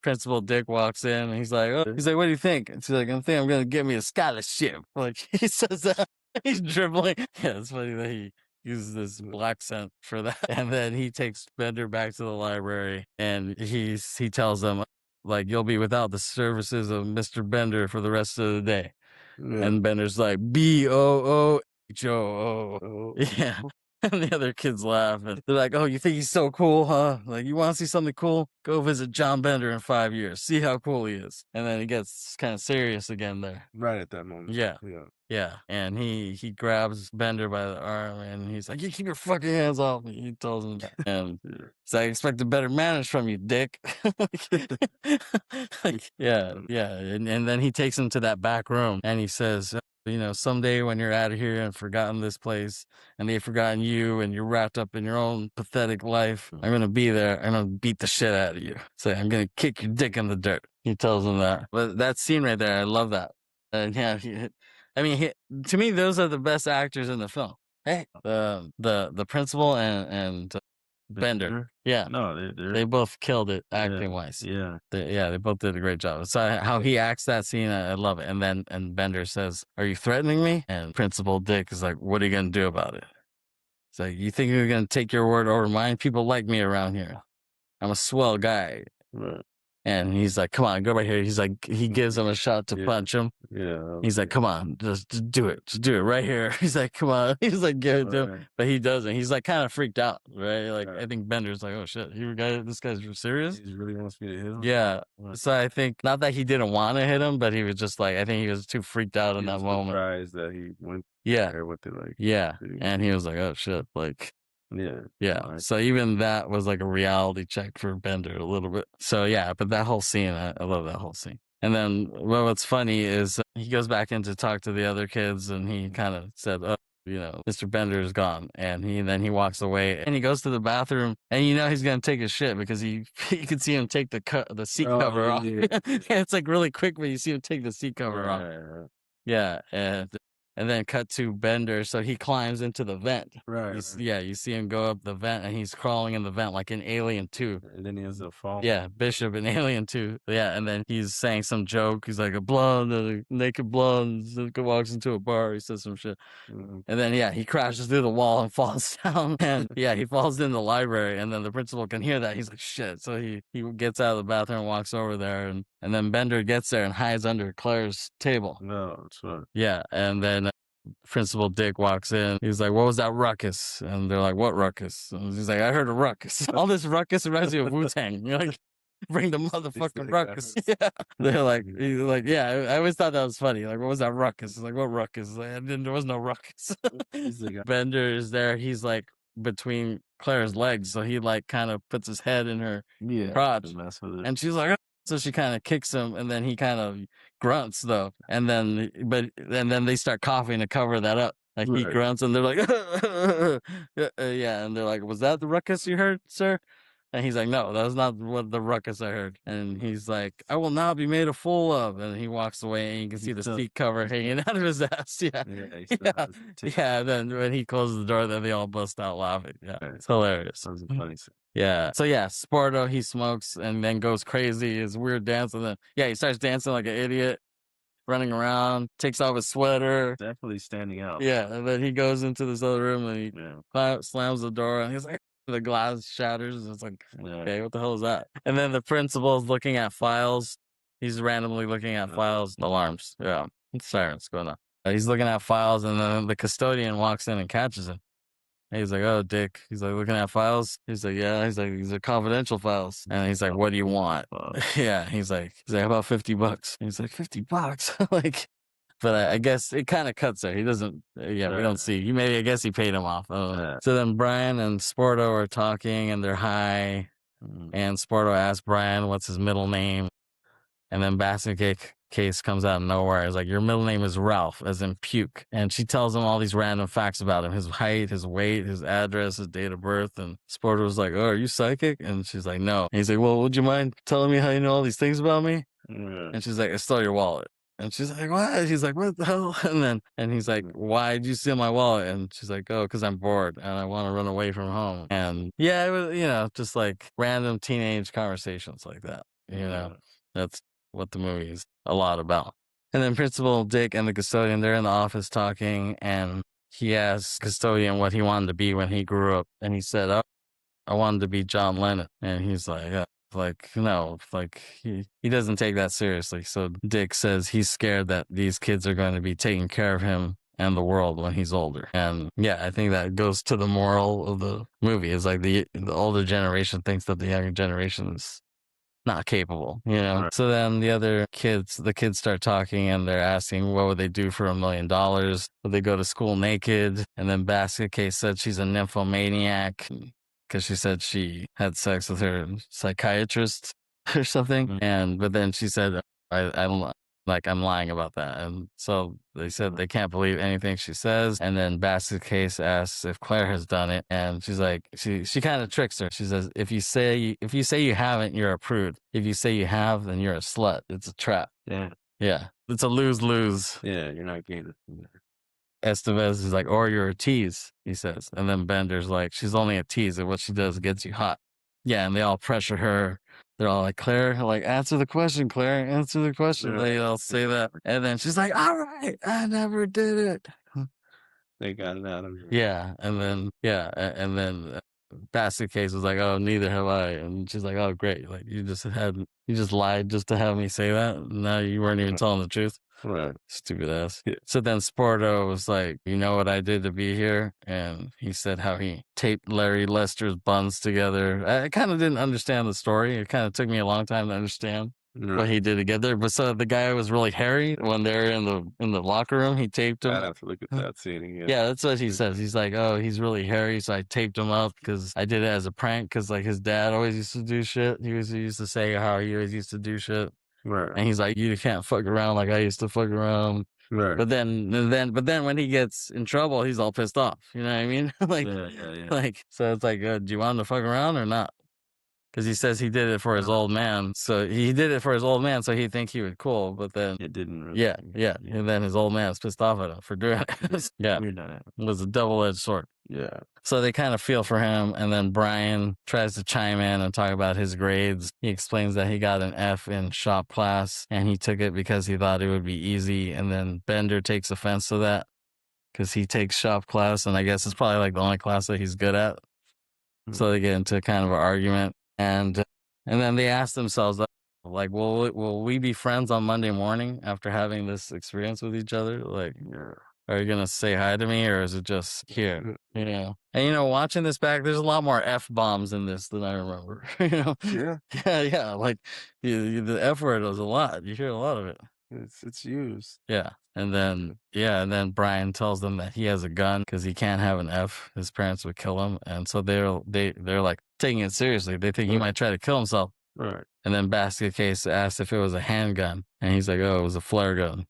Principal Dick walks in and he's like, what do you think? And she's like, I think I'm going to get me a scholarship. Like he says that. He's dribbling. Yeah, it's funny that he uses this black scent for that. And then he takes Bender back to the library and he tells them, like, you'll be without the services of Mr. Bender for the rest of the day. Yeah. And Bender's like, BOOHOO. Yeah. And the other kids laugh. And they're like, oh, you think he's so cool, huh? Like, you want to see something cool? Go visit John Bender in 5 years. See how cool he is. And then he gets kind of serious again there. Right at that moment. Yeah. Yeah. And he grabs Bender by the arm and he's like, you keep your fucking hands off me. He tells him. And so I expected better manners from you, dick. Yeah. And then he takes him to that back room and he says, someday when you're out of here and forgotten this place and they've forgotten you and you're wrapped up in your own pathetic life, I'm going to be there. I'm going to beat the shit out of you. So I'm going to kick your dick in the dirt. He tells him that. But that scene right there, I love that. And yeah, to me, those are the best actors in the film. Hey, the principal and Bender. Yeah. No, they both killed it acting wise. Yeah. They both did a great job. So how he acts that scene, I love it. And then Bender says, are you threatening me? And Principal Dick is like, what are you going to do about it? It's like, you think you're going to take your word over mine? People like me around here. I'm a swell guy. Right. And he's like, come on, go right here. He's like, he gives him a shot to punch him. Yeah. He's like, come on, just do it. Just do it right here. He's like, come on. He's like, give it to him. But he doesn't. He's like kind of freaked out, right? Like, I think Bender's like, oh shit, this guy's serious? He really wants me to hit him? Yeah. So I think, not that he didn't want to hit him, but he was just like, I think he was too freaked out in that moment. Surprised that he went there with it. Like, yeah. And he was like, oh shit, like. Yeah. Right. So even that was like a reality check for Bender a little bit. So yeah, but that whole scene, I love that whole scene. And then what's funny is he goes back in to talk to the other kids and he kind of said, oh, Mr. Bender is gone. And then he walks away and he goes to the bathroom and he's going to take a shit because you can see him take the seat cover off. Yeah. It's like really quick, but you see him take the seat cover off. Yeah. And then cut to Bender, so he climbs into the vent. Right. You see him go up the vent, and he's crawling in the vent like in Alien 2. And then he has a fall. Yeah, Bishop in Alien 2. Yeah, and then he's saying some joke. He's like, a naked blonde walks into a bar. He says some shit. Mm-hmm. And then, he crashes through the wall and falls down. And, he falls in the library, and then the principal can hear that. He's like, shit. So he gets out of the bathroom and walks over there, and then Bender gets there and hides under Claire's table. No, that's right. Yeah, and then Principal Dick walks in. He's like, what was that ruckus? And they're like, what ruckus? And he's like, I heard a ruckus. All this ruckus reminds me of Wu-Tang. You're like, bring the motherfucking ruckus. Yeah. They're like, he's like, yeah, I always thought that was funny. Like, what was that ruckus? He's like, what ruckus? Like, there was no ruckus. Bender is there. He's like between Claire's legs. So he like kind of puts his head in her crotch. And she's like, oh. So she kind of kicks him, and then he kind of grunts though, and then they start coughing to cover that up. Like he grunts, and they're like, yeah, and they're like, was that the ruckus you heard, sir? And he's like, no, that was not what the ruckus I heard. And he's like, I will not be made a fool of. And he walks away, and you can see the seat cover hanging out of his ass. Yeah. And then when he closes the door, then they all bust out laughing. Yeah, it's hilarious. That was a funny scene. Yeah. So Sporto, he smokes and then goes crazy. His weird dance. And then, he starts dancing like an idiot, running around, takes off his sweater. Definitely standing out. Yeah. And then he goes into this other room and he slams the door and he's like, the glass shatters. It's like, okay, what the hell is that? And then the principal's looking at files. He's randomly looking at files. Alarms. Yeah. Sirens going on. He's looking at files and then the custodian walks in and catches him. He's like, oh, Dick. He's like, looking at files? He's like, yeah. He's like, these are confidential files. And he's like, what do you want? Yeah. He's like, how about $50? And he's like, $50? Like, but I guess it kind of cuts there. He doesn't, we don't see. I guess he paid him off. So then Brian and Sporto are talking and they're high. And Sporto asks Brian what's his middle name. And then Basket Case comes out of nowhere. It's like, your middle name is Ralph, as in puke. And she tells him all these random facts about him, his height, his weight, his address, his date of birth. And Sporto was like, oh, are you psychic? And she's like, no. And he's like, well, would you mind telling me how you know all these things about me? And she's like, I stole your wallet. And she's like, what? He's like, what the hell? And he's like, why did you steal my wallet? And she's like, oh, because I'm bored and I want to run away from home. And it was, just like random teenage conversations like that. That's what the movie is a lot about. And then Principal Dick and the custodian, they're in the office talking, and he asks custodian what he wanted to be when he grew up. And he said, oh, I wanted to be John Lennon. And he's like, like, no, like he doesn't take that seriously. So Dick says he's scared that these kids are going to be taking care of him and the world when he's older. And yeah, I think that goes to the moral of the movie. Is like the older generation thinks that the younger generation is not capable, you know? Right. So then the kids start talking and they're asking what would they do for $1 million? Would they go to school naked? And then Basket Case said she's a nymphomaniac because she said she had sex with her psychiatrist or something. But then she said, I'm lying about that. And so they said they can't believe anything she says. And then Basket Case asks if Claire has done it. And she's like, she kind of tricks her. She says, if you say you haven't, you're a prude. If you say you have, then you're a slut. It's a trap. Yeah. Yeah. It's a lose-lose. Yeah, you're not getting it. Estevez is like, or you're a tease, he says. And then Bender's like, she's only a tease, and what she does gets you hot. Yeah, and they all pressure her. They're all like, Claire, like, answer the question, Claire, answer the question. Yeah. They all say that. And then she's like, all right, I never did it. They got it out of her. Yeah, and then Basket Case was like, oh, neither have I. And she's like, oh, great. Like, you just lied just to have me say that. Now you weren't even telling the truth. Right. Stupid ass. Yeah. So then Sporto was like, you know what I did to be here? And he said how he taped Larry Lester's buns together. I kind of didn't understand the story. It kind of took me a long time to understand what he did to get there. But so the guy was really hairy when they're in the locker room. He taped him. I'd have to look at that scene again. Yeah, that's what he says. He's like, oh, he's really hairy, so I taped him up because I did it as a prank because like his dad always used to do shit. He used to say how he always used to do shit. Right. And he's like, you can't fuck around like I used to fuck around. Right. But then when he gets in trouble, he's all pissed off. You know what I mean? Like, yeah. Like, so it's like, do you want him to fuck around or not? Because he says he did it for his old man. So he did it for his old man, so he'd think he was cool. But then it didn't really. Yeah. And then his old man's pissed off at him for doing it. Yeah. Weird dynamic. It was a double-edged sword. Yeah. So they kind of feel for him, and then Brian tries to chime in and talk about his grades. He explains that he got an F in shop class, and he took it because he thought it would be easy. And then Bender takes offense to that because he takes shop class, and I guess it's probably like the only class that he's good at. So they get into kind of an argument, and then they ask themselves, like, will we be friends on Monday morning after having this experience with each other? Like, are you gonna say hi to me, or is it just here? You know, and watching this back, there's a lot more F-bombs in this than I remember. Yeah. Like the F word was a lot. You hear a lot of it. It's used. Yeah, and then Brian tells them that he has a gun because he can't have an F. His parents would kill him, and so they're like taking it seriously. They think he might try to kill himself. Right. And then Basket Case asked if it was a handgun, and he's like, "Oh, it was a flare gun."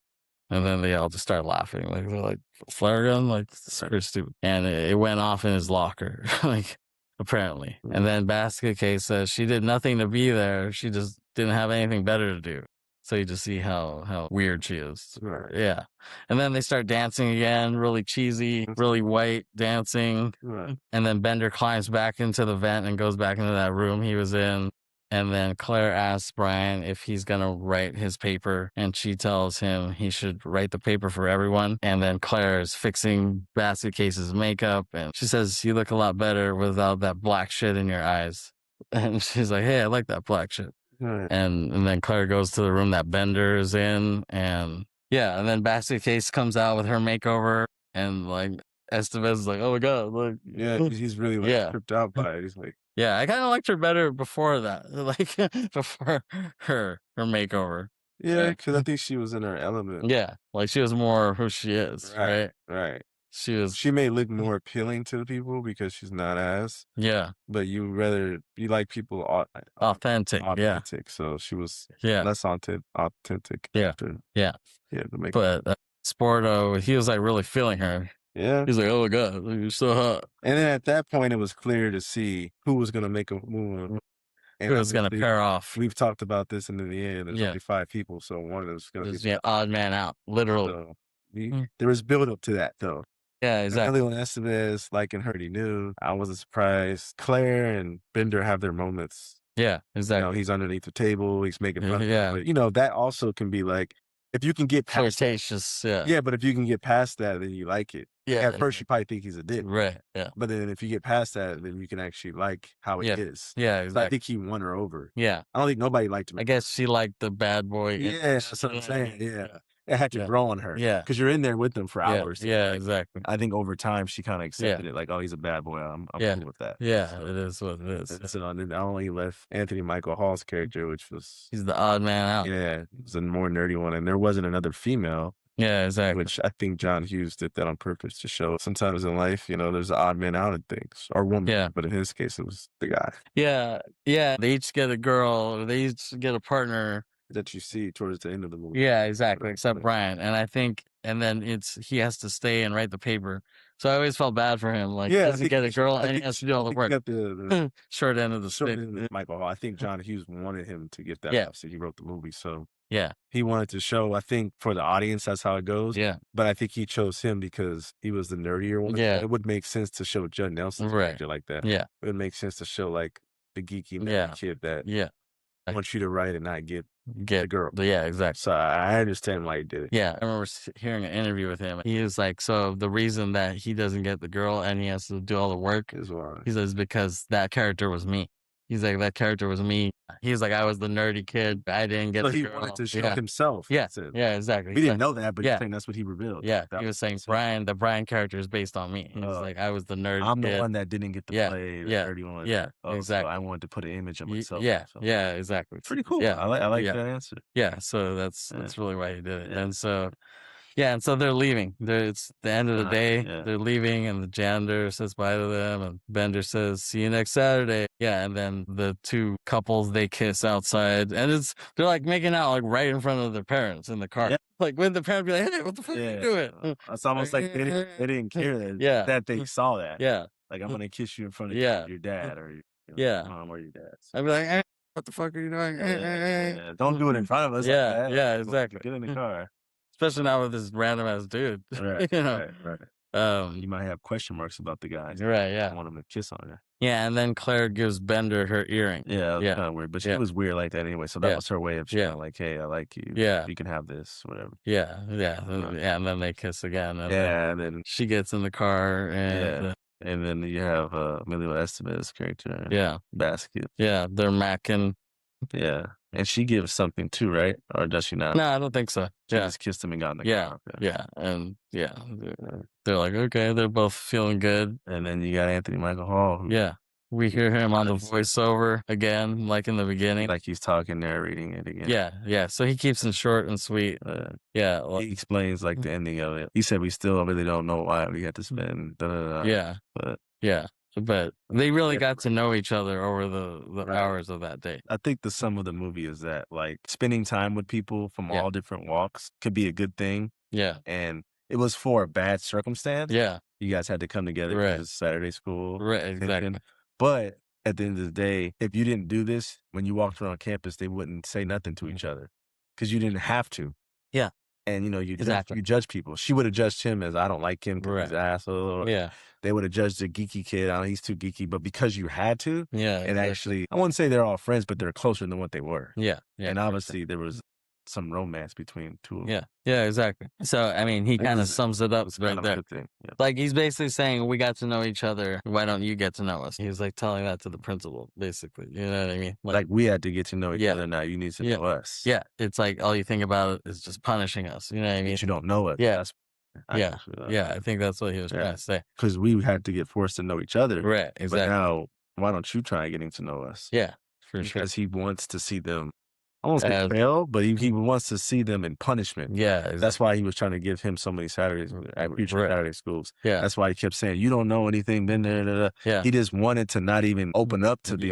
And then they all just start laughing. Like, they're like, flare gun? Like, it's pretty stupid. And it went off in his locker, like, apparently. And then Basket Case says she did nothing to be there. She just didn't have anything better to do. So you just see how weird she is. Right. Yeah. And then they start dancing again, really cheesy, really white dancing. Right. And then Bender climbs back into the vent and goes back into that room he was in. And then Claire asks Brian if he's going to write his paper, and she tells him he should write the paper for everyone. And then Claire is fixing Basket Case's makeup, and she says, you look a lot better without that black shit in your eyes. And she's like, hey, I like that black shit. Right. And then Claire goes to the room that Bender is in, and yeah, and then Basket Case comes out with her makeover, and like Estevez is like, oh my God, look. Yeah, he's really like tripped out by it. He's like, yeah, I kind of liked her better before that, like before her makeover. Yeah, because I think she was in her element. Yeah, like she was more who she is, right? Right. She may look more appealing to the people because she's not as. Yeah. But you like people authentic. Yeah. So she was less authentic. Yeah. Yeah. Yeah. But Sporto, he was like really feeling her. Yeah. He's like, oh my God, you're so hot. And then at that point, it was clear to see who was going to make a move. And who was going to pair off. We've talked about this in the end. There's only 5 people, so one of them is going to be an odd man out, literally. So, there was build up to that, though. Yeah, exactly. Ellie and Estevez, like in He Knew, I wasn't surprised. Claire and Bender have their moments. Yeah, exactly. He's underneath the table. He's making fun of it. But, that also can be like, if you can get past flirtatious. Yeah, but if you can get past that, then you like it. At first, you probably think he's a dick. Right. Yeah. But then if you get past that, then you can actually like how it is. Yeah. So I think he won her over. Yeah. I don't think nobody liked him. I guess she liked the bad boy. Yeah, that's what I'm saying. Yeah. It had to grow on her. Yeah. Because you're in there with them for hours. Yeah, exactly. I think over time, she kind of accepted it. Like, oh, he's a bad boy. I'm cool with that. Yeah, so, it is what it is. So not only left Anthony Michael Hall's character, which was... He's the odd man out. Yeah, it was a more nerdy one. And there wasn't another female. Yeah, exactly. Which I think John Hughes did that on purpose to show sometimes in life, there's an odd man out in things, or woman. Yeah. But in his case, it was the guy. Yeah. Yeah. They each get a girl, or they each get a partner. That you see towards the end of the movie. Yeah, exactly. Except Brian. And I think, and then he has to stay and write the paper. So I always felt bad for him. Like, he doesn't get a girl and he has to do all the work. Got the short end of the stick. Michael Hall. I think John Hughes wanted him to get that. Yeah. So he wrote the movie. So yeah, he wanted to show, I think, for the audience, that's how it goes. Yeah. But I think he chose him because he was the nerdier one. Yeah. It would make sense to show Judd Nelson's character like that. Yeah. It would make sense to show like the geeky nerdy kid that wants you to write and not get the girl. Yeah, exactly. So I understand why he did it. Yeah. I remember hearing an interview with him. He was like, so the reason that he doesn't get the girl and he has to do all the work is why. He says, because that character was me. He's like, that character was me. He's like, I was the nerdy kid. I didn't get the girl. So he wanted to show himself. Yeah. Yeah, exactly. We didn't know that, but saying that's what he revealed. Yeah. He was saying the Brian character is based on me. He's like, I was the nerd I'm kid. the one that didn't get to play the nerdy one. Yeah. So Exactly. I wanted to put an image of myself. Yeah. Yeah, exactly. Pretty cool. Yeah. I like that answer. Yeah. So that's really why he did it. And so and so they're leaving. It's the end of the day. They're leaving, and the janitor says bye to them, and Bender says, "See you next Saturday." Yeah, and then the two couples, they kiss outside, and they're like making out like right in front of their parents in the car. Yeah. Like when the parents be like, "Hey, what the fuck are you doing?" It's almost like they didn't care that they saw that. Yeah, like I'm gonna kiss you in front of your dad or your mom or your dad. So. I'd be like, "What the fuck are you doing?" Don't do it in front of us. Yeah, yeah, exactly. Get in the car. Especially now with this random ass dude. Right, right. You might have question marks about the guys. Right, yeah. I want him to kiss on her. Yeah, and then Claire gives Bender her earring. Yeah, kind of weird. But she was weird like that anyway. So that was her way of showing like, hey, I like you. Yeah. You can have this, whatever. Yeah. And then they kiss again. And and then she gets in the car. And then you have Emilio Estevez's character. Yeah. Basket. Yeah, they're macking. Yeah. And she gives something too, right? Or does she not? No, I don't think so. She just kissed him and got in the car. Yeah. And they're like, okay, they're both feeling good. And then you got Anthony Michael Hall. We hear him on the voiceover again, like in the beginning. Like he's talking, narrating it again. Yeah. So he keeps it short and sweet. He explains like the ending of it. He said we still really don't know why we had to spend Yeah. But they really got to know each other over the hours of that day. I think the sum of the movie is that like spending time with people from all different walks could be a good thing. Yeah. And it was for a bad circumstance. Yeah. You guys had to come together because it's Saturday school. Right, exactly. But at the end of the day, if you didn't do this, when you walked around campus, they wouldn't say nothing to each other because you didn't have to. Yeah. And, you judge people. She would have judged him as, I don't like him because he's an asshole. Yeah. They would have judged the geeky kid. He's too geeky. But because you had to, and actually, I wouldn't say they're all friends, but they're closer than what they were. Yeah. And obviously, there was some romance between two of them. Yeah, exactly. So, I mean, he kind of sums it up right there. Like, he's basically saying, we got to know each other. Why don't you get to know us? He was like telling that to the principal, basically. You know what I mean? Like we had to get to know each other. Now you need to know us. Yeah. It's like all you think about is just punishing us. You know what I mean? But you don't know us. Yeah. I think that's what he was trying to say. Because we had to get forced to know each other. Right, exactly. But now, why don't you try getting to know us? Yeah, for because sure. Because he wants to see them, I won't say fail, but he wants to see them in punishment. Yeah. Exactly. That's why he was trying to give him so many Saturdays at future Saturday schools. Yeah. That's why he kept saying, you don't know anything, Bender. Yeah. He just wanted to not even open up to be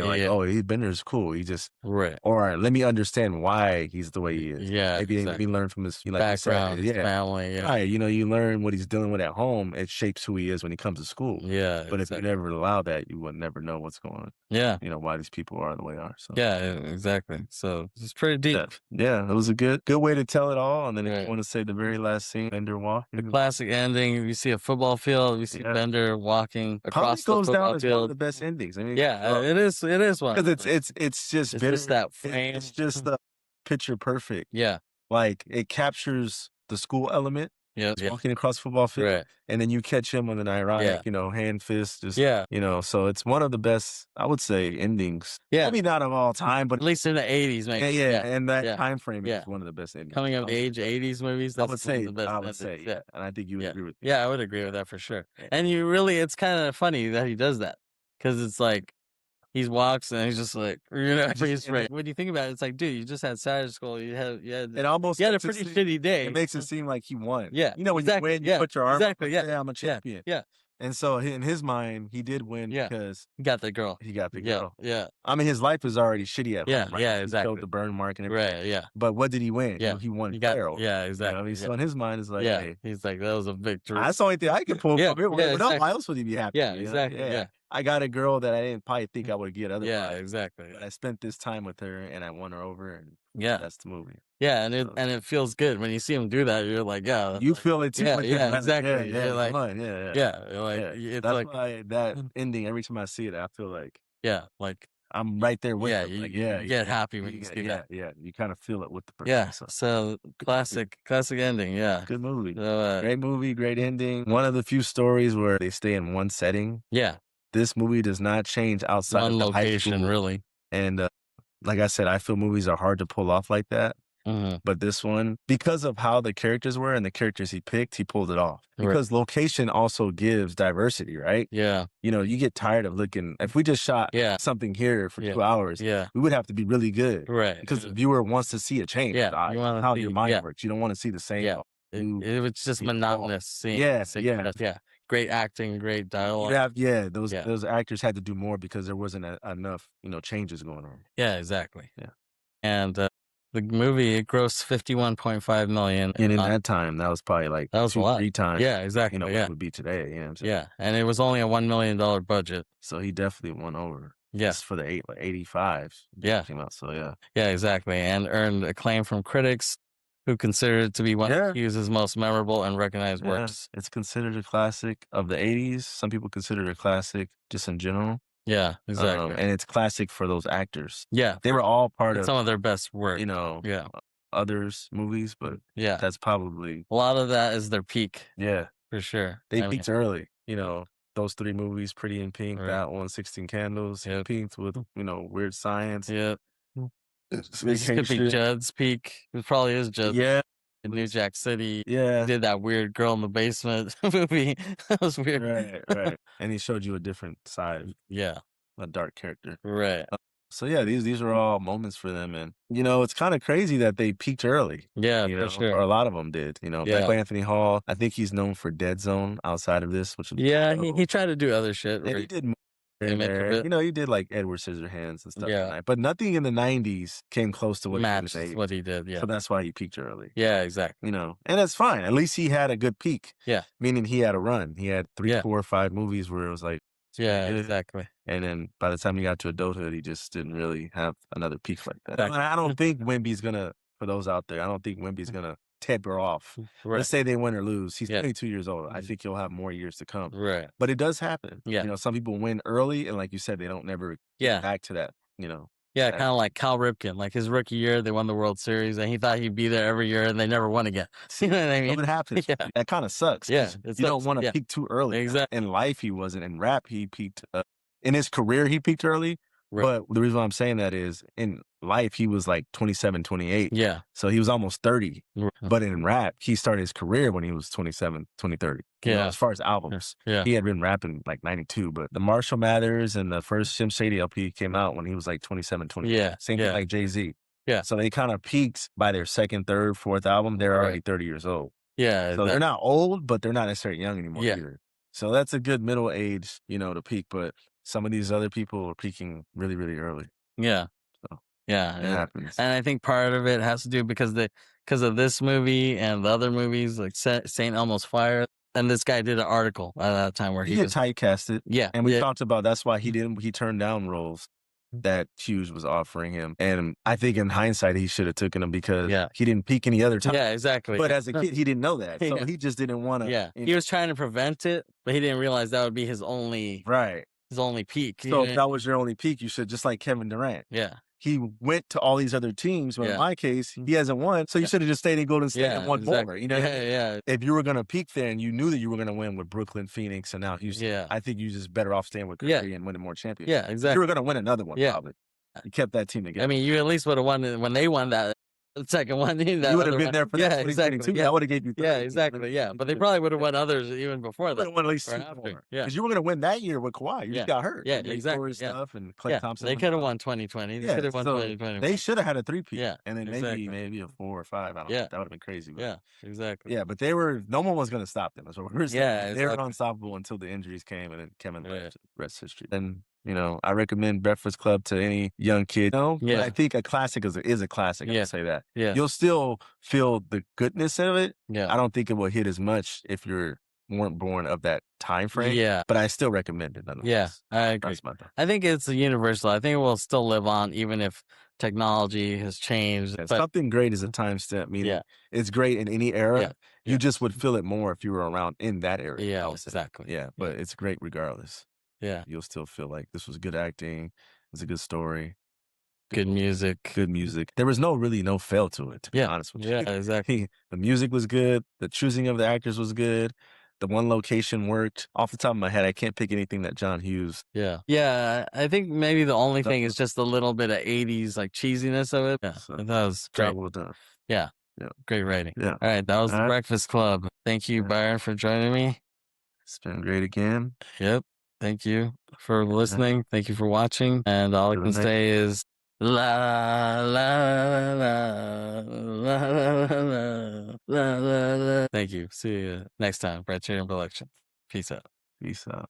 Bender's cool. He just, or let me understand why he's the way he is. Yeah. Maybe let me learn from his background, his family. Yeah. Right. You learn what he's dealing with at home. It shapes who he is when he comes to school. Yeah. But if you never allow that, you would never know what's going on. Yeah. Why these people are the way they are. So. Yeah, exactly. So it's pretty deep. Yeah, it was a good way to tell it all. And then if you want to say the very last scene, Bender walking. The classic ending, you see a football field, you see Bender walking across the football field. Goes down as one of the best endings. I mean, it is one. Because it's just that frame. It's just the picture perfect. Yeah. Like it captures the school element. walking across the football field, and then you catch him with an ironic, hand fist, just, so it's one of the best, I would say, endings. Maybe not of all time, but at least in the 80s, maybe. And that time frame is one of the best endings. Coming of age 80s movies, that's I the best. would say, and I think you would agree with me. Yeah, I would agree with that for sure. And it's kind of funny that he does that, because it's like, he walks and he's just like, he's right. When you think about it, it's like, dude, you just had Saturday school. You had a pretty shitty day. It makes it seem like he won. Yeah. When you win, you put your arm up, yeah, I'm a champion. Yeah. And so in his mind, he did win because he got the girl. He got the girl. Yeah. I mean, his life is already shitty at home, right? Yeah, exactly. He showed the burn mark and everything. Right, yeah. But what did he win? Yeah. He won Carol. Yeah, exactly. So in his mind, it's like, hey, he's like, that was a victory. That's the only thing I can pull from here. Exactly. Why else would he be happy? Yeah, exactly. Yeah. I got a girl that I didn't probably think I would get otherwise. Yeah, exactly. But I spent this time with her and I won her over, and that's the movie. Yeah, and it feels good when you see him do that. You're like, you feel it too. Yeah, exactly. You're like, it's that's like why that ending. Every time I see it, I feel like like I'm right there with him. You get happy when you see that. Yeah, you kind of feel it with the person. Yeah, so classic ending. Yeah, good movie. So, great movie, great ending. One of the few stories where they stay in one setting. Yeah, this movie does not change outside one of the location, high school. really. And like I said, I feel movies are hard to pull off like that. Mm-hmm. But this one, because of how the characters were and the characters he picked, he pulled it off. Because location also gives diversity, right? Yeah. You get tired of looking. If we just shot something here for 2 hours, we would have to be really good. Right. Because the viewer wants to see a change. Yeah. How your mind works. You don't want to see the same. Yeah. It was just monotonous scene. Yeah. Great acting, great dialogue. Those actors had to do more because there wasn't enough, changes going on. Yeah, exactly. Yeah. And the movie, it grossed $51.5 million. And in that time, that was probably like 2-3 times. Yeah, exactly. What it would be today. You know what I'm saying? Yeah, and it was only a $1 million budget. So he definitely won over. Yes, for the 85. Came out. So yeah, exactly, and earned acclaim from critics, who consider it to be one of Hughes' most memorable and recognized works. It's considered a classic of the 80s. Some people consider it a classic just in general. Yeah, exactly. And it's classic for those actors. Yeah. They were all part of some of their best work. Others movies, but that's probably a lot of that is their peak. Yeah. For sure. They peaked early. Those 3 movies, Pretty in Pink, that one, 16 Candles, he peaked with, Weird Science. Yeah. This could be Judd's peak. It probably is Judd. Yeah. In New Jack City. Yeah. He did that weird Girl in the Basement movie. That was weird. Right. And he showed you a different side. Yeah. A dark character. Right. So these are all moments for them, and it's kind of crazy that they peaked early. Yeah, for sure. Or a lot of them did. Michael Anthony Hall, I think he's known for Dead Zone outside of this, which he tried to do other shit. And he did more in there. He did like Edward Scissorhands and stuff. Yeah, but nothing in the '90s came close to what what he did. Yeah, so that's why he peaked early. Yeah, exactly. And that's fine. At least he had a good peak. Yeah, meaning he had a run. He had 3, 4, 5 movies where it was like. Yeah, exactly. And then by the time he got to adulthood, he just didn't really have another peak like that. Exactly. I don't think Wemby's for those out there, I don't think Wemby's going to taper off. Right. Let's say they win or lose. He's 22 years old. I think he'll have more years to come. Right. But it does happen. Yeah. Some people win early, and like you said, they don't never get back to that, Yeah, kind of like Cal Ripken. Like his rookie year, they won the World Series, and he thought he'd be there every year, and they never won again. You know what I mean? What happens? Yeah. That kind of sucks. Yeah. You don't want to peak too early. Exactly. In life, he wasn't. In rap, he peaked. In his career, he peaked early. Right. But the reason why I'm saying that is in life, he was like 27, 28. Yeah. So he was almost 30. But in rap, he started his career when he was 27, 30. Yeah. As far as albums. Yeah. He had been rapping like 92. But the Marshall Mathers and the first Slim Shady LP came out when he was like 27, 28. Yeah. Same thing like Jay-Z. Yeah. So they kind of peaked by their second, third, fourth album. They're already 30 years old. Yeah. So they're not old, but they're not necessarily young anymore either. So that's a good middle age, to peak. But some of these other people are peaking really, really early. Yeah. So it happens. And I think part of it has to do because of this movie and the other movies like St. Elmo's Fire. And this guy did an article at that time where he was typecasted. Yeah. And we talked about that's why he turned down roles that Hughes was offering him. And I think in hindsight, he should have taken him because he didn't peak any other time. Yeah, exactly. But as a kid, he didn't know that. So he just didn't want to. Yeah. He was trying to prevent it, but he didn't realize that would be his only peak. So if that was your only peak, you should, just like Kevin Durant. Yeah. he went to all these other teams. But in my case, he hasn't won. So you should have just stayed in Golden State and won more. You know, if you were going to peak there and you knew that you were going to win with Brooklyn, Phoenix, and now Houston, I think you're just better off staying with Curry and winning more championships. Yeah, exactly. You were going to win another one, probably. You kept that team together. I mean, you at least would have won when they won that second one. You would have been there for that. Exactly. That would have gave you 30. Yeah, exactly. Yeah, but they probably would have won others even before that. Would have won at least 2 more. Yeah, because you were going to win that year with Kawhi. You just got hurt. Yeah, exactly. Stuff and Klay Thompson. They could have won 2020. They could have won 2020. They should have had a 3-peat. Yeah, and then maybe a 4 or 5. I don't know. That would have been crazy. But yeah, exactly. Yeah, but no one was going to stop them. That's what we were saying. Yeah, they were unstoppable until the injuries came, and then Kevin left. Rest history. And I recommend Breakfast Club to any young kid. But I think a classic is a classic. I say that. Yeah. You'll still feel the goodness of it. Yeah. I don't think it will hit as much if you weren't born of that time frame. Yeah. But I still recommend it. Yeah, I agree. That's my thought. I think it's universal. I think it will still live on even if technology has changed. But something great is a time step, meaning it's great in any era. Yeah. You just would feel it more if you were around in that era. Yeah, exactly. Yeah, but it's great regardless. Yeah. You'll still feel like this was good acting. It's a good story. Good music. Good music. There was no fail to it, to be honest with you. Yeah, exactly. The music was good. The choosing of the actors was good. The one location worked. Off the top of my head, I can't pick anything that John Hughes. Yeah. Yeah, I think maybe the only thing is just a little bit of 80s like cheesiness of it. Yeah, So, that was great. Well done. Yeah. Yeah. Great rating. Yeah. All right, that was the Breakfast Club. Thank you, Byron, for joining me. It's been great again. Yep. Thank you for listening. Thank you for watching. And all I can say is la la la la la la la la. Thank you. See you next time. Briterion Bollection. Peace out. Peace out.